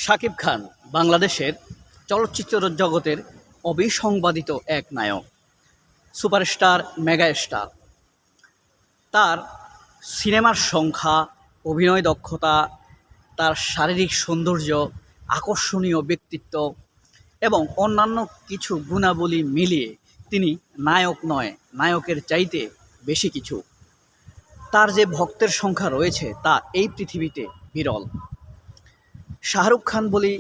শাকিব খান বাংলাদেশের চলচ্চিত্র জগতের অবিসংবাদিত এক নায়ক, সুপারস্টার, মেগা স্টার। তার সিনেমার সংখ্যা, অভিনয় দক্ষতা, তার শারীরিক সৌন্দর্য, আকর্ষণীয় ব্যক্তিত্ব এবং অন্যান্য কিছু গুণাবলী মিলিয়ে তিনি নায়ক নয়, নায়কের চাইতে বেশি কিছু। তার যে ভক্তের সংখ্যা রয়েছে তা এই পৃথিবীতে বিরল। শাহরুখ খান বলি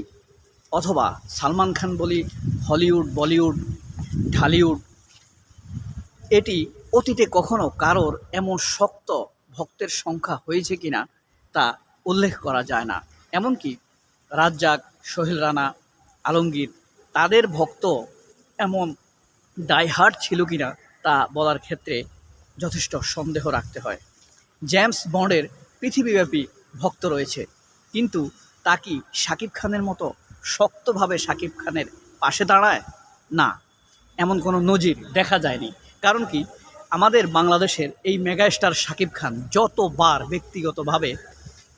অথবা সালমান খান বলি, হলিউড, বলিউড, ঢালিউড, এটি অতীতে কখনো কারোর এমন শক্ত ভক্তের সংখ্যা হয়েছে কিনা তা উল্লেখ করা যায় না। এমনকি রাজ্জাক, সোহেল রানা, আলমগীর, তাদের ভক্ত এমন ডাইহার্ট ছিল কিনা তা বলার ক্ষেত্রে যথেষ্ট সন্দেহ রাখতে হয়। জেমস বন্ডের পৃথিবীব্যাপী ভক্ত রয়েছে, কিন্তু তা কি শাকিব খানের মতো শক্তভাবে শাকিব খানের পাশে দাঁড়ায়? না, এমন কোনো নজির দেখা যায়নি। কারণ কি, আমাদের বাংলাদেশের এই মেগাস্টার শাকিব খান যতবার ব্যক্তিগতভাবে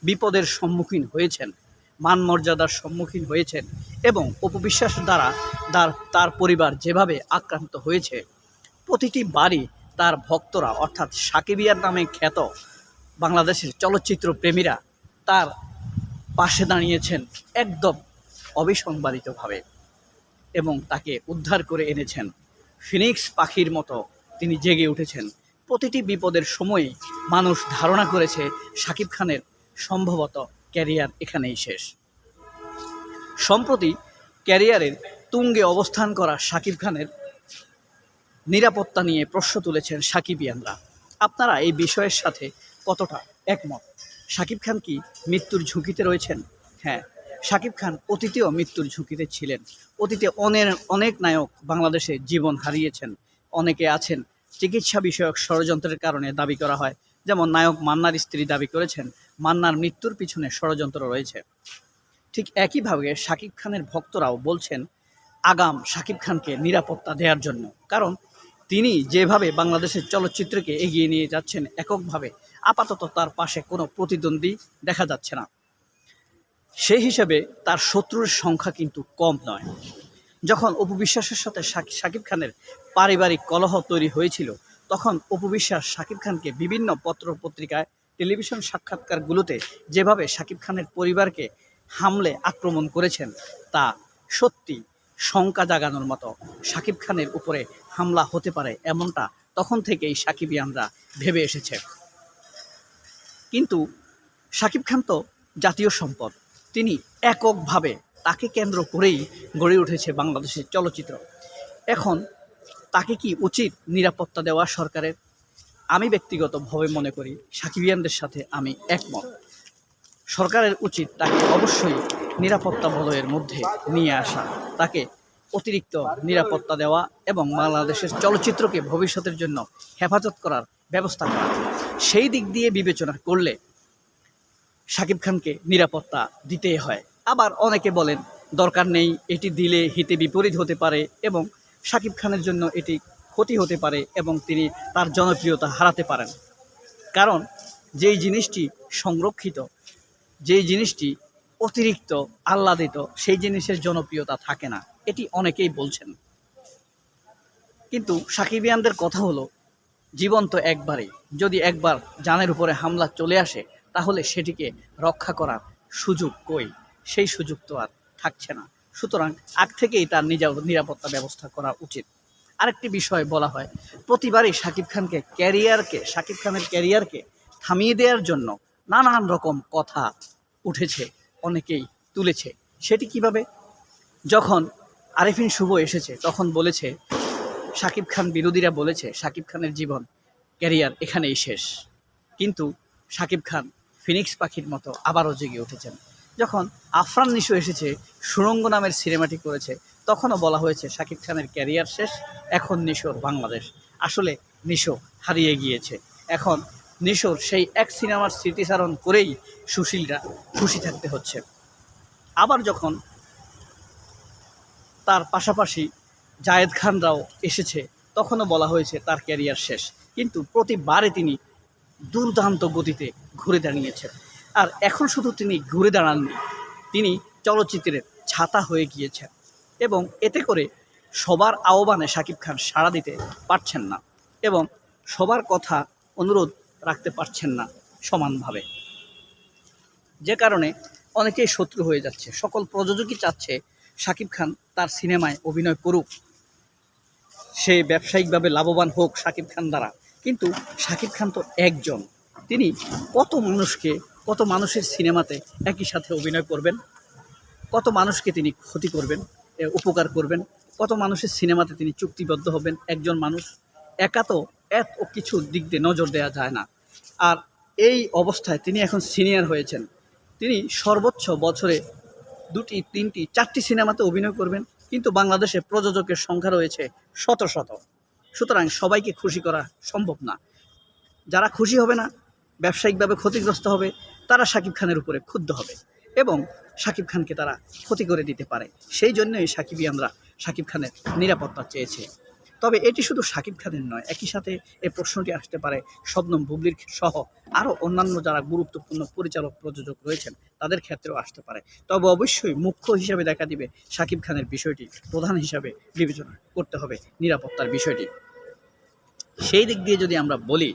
বিপদের সম্মুখীন হয়েছেন, মান মর্যাদার সম্মুখীন হয়েছেন এবং অপবিশ্বাস দ্বারা তার পরিবার যেভাবে আক্রান্ত হয়েছে, প্রতিটি বারই তার ভক্তরা অর্থাৎ সাকিবিয়ার নামে খ্যাত বাংলাদেশের চলচ্চিত্র প্রেমীরা তার পাশে দাঁড়িয়েছেন একদম অবিসংবাদিতভাবে এবং তাকে উদ্ধার করে এনেছেন। ফিনিক্স পাখির মতো তিনি জেগে উঠেছেন। প্রতিটি বিপদের সময়ে মানুষ ধারণা করেছে শাকিব খানের সম্ভবত ক্যারিয়ার এখানেই শেষ। সম্প্রতি ক্যারিয়ারের তুঙ্গে অবস্থান করা শাকিব খানের নিরাপত্তা নিয়ে প্রশ্ন তুলেছেন সাকিবিয়ানরা। আপনারা এই বিষয়ের সাথে কতটা একমত? শাকিব খান কি মৃত্যুর ঝুঁকিতে রয়েছেন? হ্যাঁ, শাকিব খান অতীতেও মৃত্যুর ঝুঁকিতে ছিলেন। অতীতে অনেক নায়ক বাংলাদেশে জীবন হারিয়েছেন। অনেকে আছেন চিকিৎসা বিষয়ক ষড়যন্ত্রের কারণে দাবি করা হয়, যেমন নায়ক মান্নার স্ত্রী দাবি করেছেন মান্নার মৃত্যুর পিছনে ষড়যন্ত্র রয়েছে। ঠিক একইভাবে শাকিব খানের ভক্তরাও বলছেন আগাম শাকিব খানকে নিরাপত্তা দেওয়ার জন্য। কারণ তিনি যেভাবে বাংলাদেশের চলচ্চিত্রকে এগিয়ে নিয়ে যাচ্ছেন এককভাবে, আপাতত তার পাশে কোনো প্রতিদ্বন্দ্বী দেখা যাচ্ছে না। সেই হিসেবে তার শত্রুর সংখ্যা কিন্তু কম নয়। যখন অপু বিশ্বাসের সাথে শাকিব খানের পারিবারিক কলহ তৈরি হয়েছিল, তখন অপু বিশ্বাস শাকিব খানকে বিভিন্ন পত্র পত্রিকায়, টেলিভিশন সাক্ষাৎকারগুলোতে যেভাবে শাকিব খানের পরিবারকে হামলে আক্রমণ করেছেন তা সত্যি শঙ্কা জাগানোর মতো। শাকিব খানের উপরে হামলা হতে পারে এমনটা তখন থেকেই সাকিবিয়ানরা ভেবে এসেছে। কিন্তু শাকিব খান তো জাতীয় সম্পদ। তিনি এককভাবে, তাকে কেন্দ্র করেই গড়ে উঠেছে বাংলাদেশের চলচ্চিত্র। এখন তাকে কি উচিত নিরাপত্তা দেওয়া সরকারের? আমি ব্যক্তিগতভাবে মনে করি সাকিবিয়ানদের সাথে আমি একমত। সরকারের উচিত তাকে অবশ্যই নিরাপত্তা বলয়ের মধ্যে নিয়ে আসা, তাকে অতিরিক্ত নিরাপত্তা দেওয়া এবং বাংলাদেশের চলচ্চিত্রকে ভবিষ্যতের জন্য হেফাজত করার ব্যবস্থা করা। সেই দিক দিয়ে বিবেচনা করলে শাকিব খানকে নিরাপত্তা দিতেই হয়। আবার অনেকে বলেন দরকার নেই, এটি দিলে হিতে বিপরীত হতে পারে এবং শাকিব খানের জন্য এটি ক্ষতি হতে পারে এবং তিনি তার জনপ্রিয়তা হারাতে পারেন। কারণ যেই জিনিসটি সংরক্ষিত, যেই জিনিসটি অতিরিক্ত আহ্লাদিত, সেই জিনিসের জনপ্রিয়তা থাকে না, এটি অনেকেই বলছেন। কিন্তু সাকিবিয়ানদের কথা হলো, জীবন তো একবারই। যদি একবার জানের উপরে হামলা চলে আসে, তাহলে সেটিকে রক্ষা করার সুযোগ কই? সেই সুযোগ তো আর থাকছে না। সুতরাং আগ থেকেই তার নিরাপত্তা ব্যবস্থা করা উচিত। আরেকটি বিষয় বলা হয়, প্রতিবারই শাকিব খানের ক্যারিয়ারকে থামিয়ে দেওয়ার জন্য নানান রকম কথা উঠেছে, অনেকেই তুলেছে। সেটি কিভাবে? যখন আরেফিন শুভ এসেছে তখন বলেছে শাকিব খান, বিরোধীরা বলেছে শাকিব খানের জীবন ক্যারিয়ার এখানেই শেষ। কিন্তু শাকিব খান ফিনিক্স পাখির মতো আবারও জেগে উঠেছেন। যখন আফরান নিশো এসেছে, সুড়ঙ্গ নামের সিনেমাটি করেছে, তখনও বলা হয়েছে শাকিব খানের ক্যারিয়ার শেষ, এখন নিশোর বাংলাদেশ। আসলে নিশো হারিয়ে গিয়েছে। এখন নিশোর সেই এক সিনেমার স্মৃতিচারণ করেই সুশীলরা খুশি থাকতে হচ্ছে। আবার যখন তার পাশাপাশি জায়েদ খানরাও এসেছে, তখনও বলা হয়েছে তার ক্যারিয়ার শেষ। কিন্তু প্রতিবারে তিনি দুর্দান্ত গতিতে ঘুরে দাঁড়িয়েছেন। আর এখন শুধু তিনি ঘুরে দাঁড়াননি, তিনি চলচ্চিত্রের ছাতা হয়ে গিয়েছেন এবং এতে করে সবার আহ্বানে শাকিব খান সাড়া দিতে পারছেন না এবং সবার কথা অনুরোধ রাখতে পারছেন না সমানভাবে, যে কারণে অনেকেই শত্রু হয়ে যাচ্ছে। সকল প্রযোজকই চাচ্ছে শাকিব খান তার সিনেমায় অভিনয় করুক, সে ব্যবসায়িকভাবে লাভবান হোক শাকিব খান দ্বারা। কিন্তু শাকিব খান তো একজন, তিনি কত মানুষের সিনেমাতে একই সাথে অভিনয় করবেন, কত মানুষকে তিনি ক্ষতি করবেন, উপকার করবেন, কত মানুষের সিনেমাতে তিনি চুক্তিবদ্ধ হবেন। একজন মানুষ একা তো এত কিছু দিক দিয়ে নজর দেওয়া যায় না। আর এই অবস্থায় তিনি এখন সিনিয়র হয়েছেন, তিনি সর্বোচ্চ বছরে 2টি 3টি 4টি সিনেমাতে অভিনয় করবেন, কিন্তু বাংলাদেশে প্রযোজকের সংখ্যা রয়েছে শত শত। সুতরাং সবাইকে খুশি করা সম্ভব না। যারা খুশি হবে না, ব্যবসায়িকভাবে ক্ষতিগ্রস্ত হবে, তারা শাকিব খানের উপরে ক্ষুব্ধ হবে এবং শাকিব খানকে তারা ক্ষতি করে দিতে পারে। সেই জন্যই আমরা শাকিব খানের নিরাপত্তা চেয়েছি। তবে এটি শুধু শাকিব খানের নয়, একই সাথে এই প্রশ্নটি আসতে পারে শবনম বুবলির সহ আরও অন্যান্য যারা গুরুত্বপূর্ণ পরিচালক প্রযোজক রয়েছেন তাদের ক্ষেত্রেও আসতে পারে। তবে অবশ্যই মুখ্য হিসাবে দেখা দিবে শাকিব খানের বিষয়টি, প্রধান হিসাবে বিবেচনা করতে হবে নিরাপত্তার বিষয়টি। সেই দিক দিয়ে যদি আমরা বলি,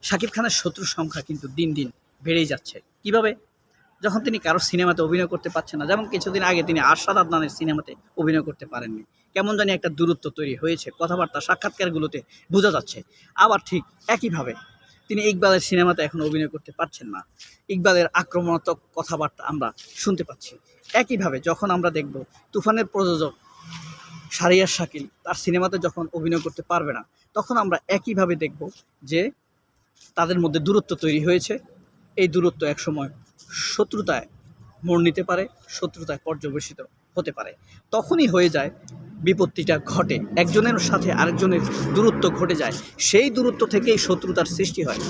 শাকিব খানের শত্রুর সংখ্যা কিন্তু দিন দিন বেড়েই যাচ্ছে। কিভাবে? যখন তিনি কারো সিনেমাতে অভিনয় করতে পারছেন না, যেমন কিছুদিন আগে তিনি আরশাদ আদনানের সিনেমাতে অভিনয় করতে পারেননি, কেমন জানি একটা দূরত্ব তৈরি হয়েছে, কথাবার্তা সাক্ষাৎকারগুলোতে বোঝা যাচ্ছে। আবার ঠিক একইভাবে তিনি ইকবালের সিনেমাতে এখন অভিনয় করতে পারছেন না, ইকবালের আক্রমণাত্মক কথাবার্তা আমরা শুনতে পাচ্ছি। একইভাবে যখন আমরা দেখব তুফানের প্রযোজক শাহরিয়ার শাকিল তার সিনেমাতে যখন অভিনয় করতে পারবে না, তখন আমরা একইভাবে দেখব যে তাদের মধ্যে দূরত্ব তৈরি হয়েছে। এই দূরত্ব একসময় শত্রুতায় মোড় নিতে পারে, শত্রুতায় পর্যবেসিত হতে পারে। তখনই হয়ে যায় বিপত্তিটা ঘটে, একজনের সাথে আরেকজনের দূরত্ব ঘটে যায়, সেই দূরত্ব থেকেই শত্রুতার সৃষ্টি হয়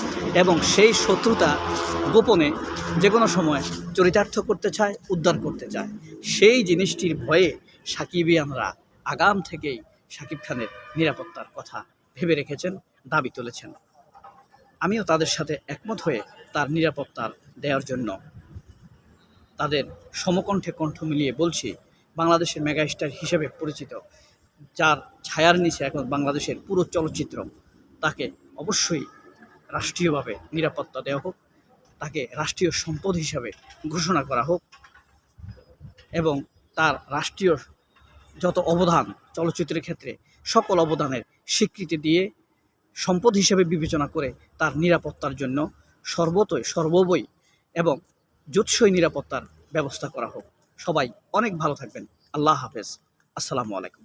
এবং সেই শত্রুতা গোপনে যে কোনো সময় চরিতার্থ করতে চায়, উদ্ধার করতে চায়। সেই জিনিসটির ভয়ে সাকিবিয়ানরা আগাম থেকেই শাকিব খানের নিরাপত্তার কথা ভেবে রেখেছেন, দাবি তুলেছেন। আমিও তাদের সাথে একমত হয়ে তার নিরাপত্তার দেওয়ার জন্য তাদের সমকণ্ঠে কণ্ঠ মিলিয়ে বলছি, বাংলাদেশের মেগাস্টার হিসেবে পরিচিত, যার ছায়ার নিচে এখন বাংলাদেশের পুরো চলচ্চিত্র, তাকে অবশ্যই রাষ্ট্রীয়ভাবে নিরাপত্তা দেওয়া হোক, তাকে রাষ্ট্রীয় সম্পদ হিসাবে ঘোষণা করা হোক এবং তার রাষ্ট্রীয় যত অবদান চলচ্চিত্রের ক্ষেত্রে সকল অবদানের স্বীকৃতি দিয়ে সম্পদ হিসেবে বিবেচনা করে তার নিরাপত্তার জন্য সর্ববই এবং জুৎসই নিরাপত্তার ব্যবস্থা করা হোক। সবাই অনেক ভালো থাকবেন। আল্লাহ হাফেজ। আসসালামু আলাইকুম।